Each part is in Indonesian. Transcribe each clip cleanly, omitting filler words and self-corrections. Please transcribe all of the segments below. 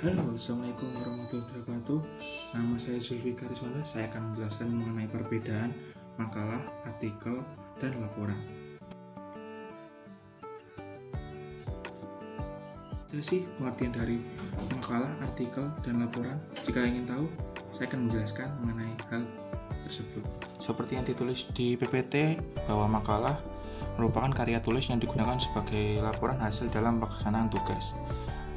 Halo, Assalamualaikum warahmatullahi wabarakatuh. Nama saya Zulfi Kariswanda. Saya akan menjelaskan mengenai perbedaan makalah, artikel, dan laporan. Apa sih pengertian dari makalah, artikel, dan laporan? Jika ingin tahu, saya akan menjelaskan mengenai hal tersebut. Seperti yang ditulis di PPT, bahwa makalah merupakan karya tulis yang digunakan sebagai laporan hasil dalam pelaksanaan tugas.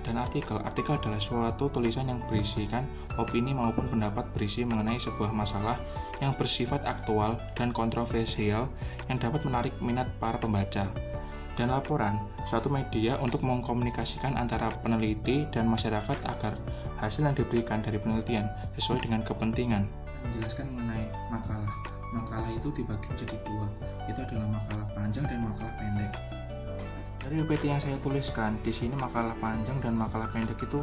Dan artikel adalah suatu tulisan yang berisikan opini maupun pendapat berisi mengenai sebuah masalah yang bersifat aktual dan kontroversial yang dapat menarik minat para pembaca. Dan laporan, suatu media untuk mengkomunikasikan antara peneliti dan masyarakat agar hasil yang diberikan dari penelitian sesuai dengan kepentingan. Menjelaskan mengenai makalah. Makalah itu dibagi menjadi dua, itu adalah makalah panjang dan makalah pendek. Dari PPT yang saya tuliskan, di sini makalah panjang dan makalah pendek itu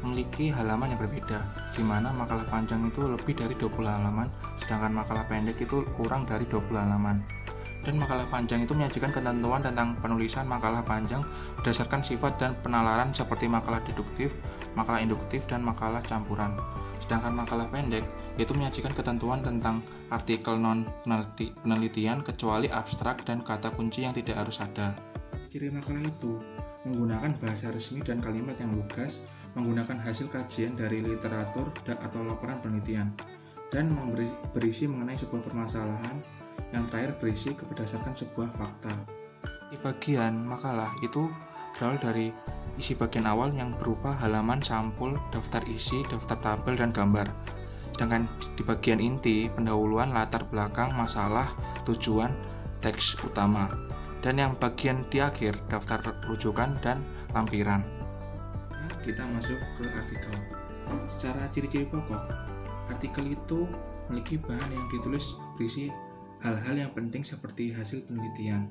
memiliki halaman yang berbeda, di mana makalah panjang itu lebih dari 20 halaman, sedangkan makalah pendek itu kurang dari 20 halaman. Dan makalah panjang itu menyajikan ketentuan tentang penulisan makalah panjang berdasarkan sifat dan penalaran seperti makalah deduktif, makalah induktif, dan makalah campuran. Sedangkan makalah pendek itu menyajikan ketentuan tentang artikel non-penelitian kecuali abstrak dan kata kunci yang tidak harus ada. Ciri makalah itu menggunakan bahasa resmi dan kalimat yang lugas, menggunakan hasil kajian dari literatur atau laporan penelitian, dan berisi mengenai sebuah permasalahan, yang terakhir berisi berdasarkan sebuah fakta. Di bagian makalah itu berawal dari isi bagian awal yang berupa halaman sampul, daftar isi, daftar tabel, dan gambar. Sedangkan di bagian inti, pendahuluan, latar belakang, masalah, tujuan, teks utama. Dan yang bagian di akhir, daftar rujukan dan lampiran. Kita masuk ke artikel. Secara ciri-ciri pokok, artikel itu memiliki bahan yang ditulis berisi hal-hal yang penting seperti hasil penelitian.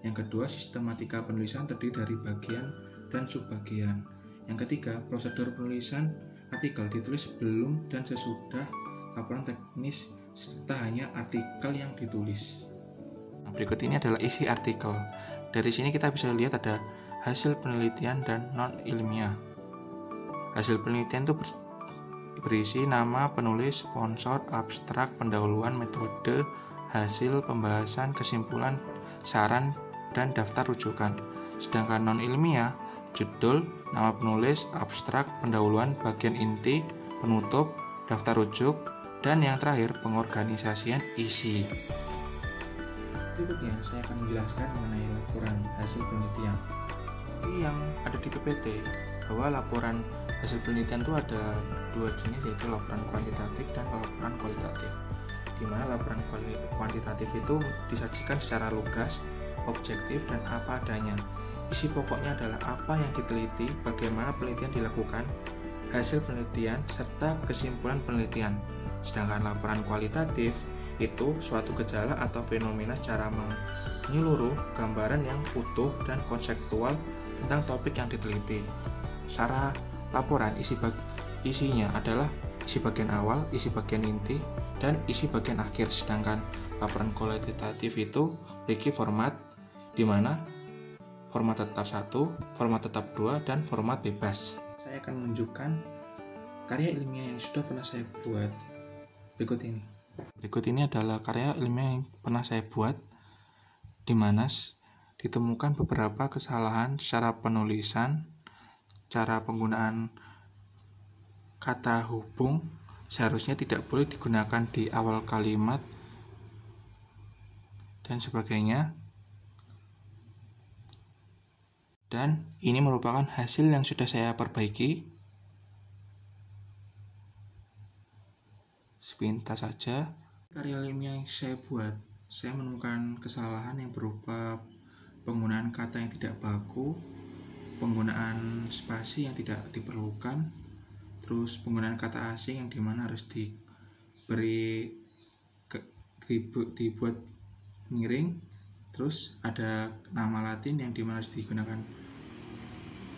Yang kedua, sistematika penulisan terdiri dari bagian dan subbagian. Yang ketiga, prosedur penulisan artikel ditulis sebelum dan sesudah laporan teknis serta hanya artikel yang ditulis. Berikut ini adalah isi artikel. Dari sini kita bisa lihat ada hasil penelitian dan non-ilmiah. Hasil penelitian itu berisi nama penulis, sponsor, abstrak, pendahuluan, metode, hasil pembahasan, kesimpulan, saran, dan daftar rujukan. Sedangkan non-ilmiah, judul, nama penulis, abstrak, pendahuluan, bagian inti, penutup, daftar rujuk, dan yang terakhir pengorganisasian isi. Berikutnya saya akan menjelaskan mengenai laporan hasil penelitian. Yang ada di PPT, bahwa laporan hasil penelitian itu ada dua jenis, yaitu laporan kuantitatif dan laporan kualitatif. Di mana laporan kuantitatif itu disajikan secara lugas, objektif, dan apa adanya. Isi pokoknya adalah apa yang diteliti, bagaimana penelitian dilakukan, hasil penelitian, serta kesimpulan penelitian. Sedangkan laporan kualitatif itu suatu gejala atau fenomena secara menyeluruh, gambaran yang utuh dan konseptual tentang topik yang diteliti. Secara laporan isinya adalah isi bagian awal, isi bagian inti, dan isi bagian akhir. Sedangkan laporan kualitatif itu memiliki format di mana format tetap 1, format tetap 2, dan format bebas. Saya akan menunjukkan karya ilmiah yang sudah pernah saya buat berikut ini. Berikut ini adalah karya ilmiah yang pernah saya buat, di mana ditemukan beberapa kesalahan secara penulisan, cara penggunaan kata hubung seharusnya tidak boleh digunakan di awal kalimat, dan sebagainya. Dan ini merupakan hasil yang sudah saya perbaiki. Sepintas saja karya ilmiah yang saya buat, saya menemukan kesalahan yang berupa penggunaan kata yang tidak baku, penggunaan spasi yang tidak diperlukan, terus penggunaan kata asing yang dimana harus dibuat miring, terus ada nama Latin yang dimana harus digunakan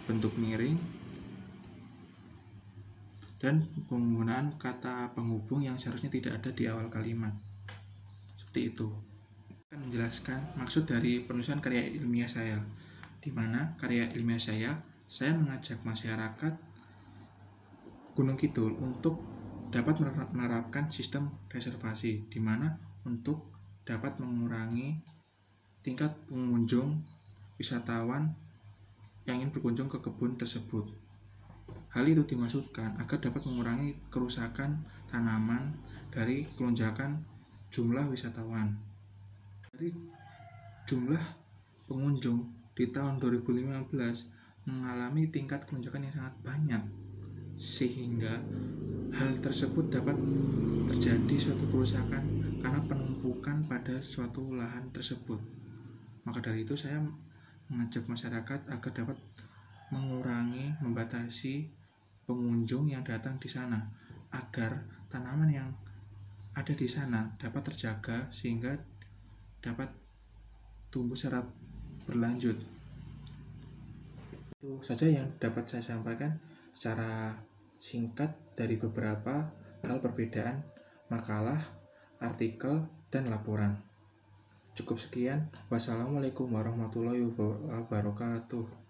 bentuk miring, dan penggunaan kata penghubung yang seharusnya tidak ada di awal kalimat. Seperti itu. Saya akan menjelaskan maksud dari penulisan karya ilmiah saya, di mana karya ilmiah saya mengajak masyarakat Gunung Kidul untuk dapat menerapkan sistem reservasi, di mana untuk dapat mengurangi tingkat pengunjung wisatawan yang ingin berkunjung ke kebun tersebut. Hal itu dimaksudkan agar dapat mengurangi kerusakan tanaman dari kelonjakan jumlah wisatawan. Dari jumlah pengunjung di tahun 2015 mengalami tingkat kelonjakan yang sangat banyak, sehingga hal tersebut dapat terjadi suatu kerusakan karena penumpukan pada suatu lahan tersebut. Maka dari itu saya mengajak masyarakat agar dapat mengurangi, membatasi pengunjung yang datang di sana, agar tanaman yang ada di sana dapat terjaga sehingga dapat tumbuh secara berlanjut. Itu saja yang dapat saya sampaikan secara singkat dari beberapa hal perbedaan makalah, artikel, dan laporan. Cukup sekian. Wassalamualaikum warahmatullahi wabarakatuh.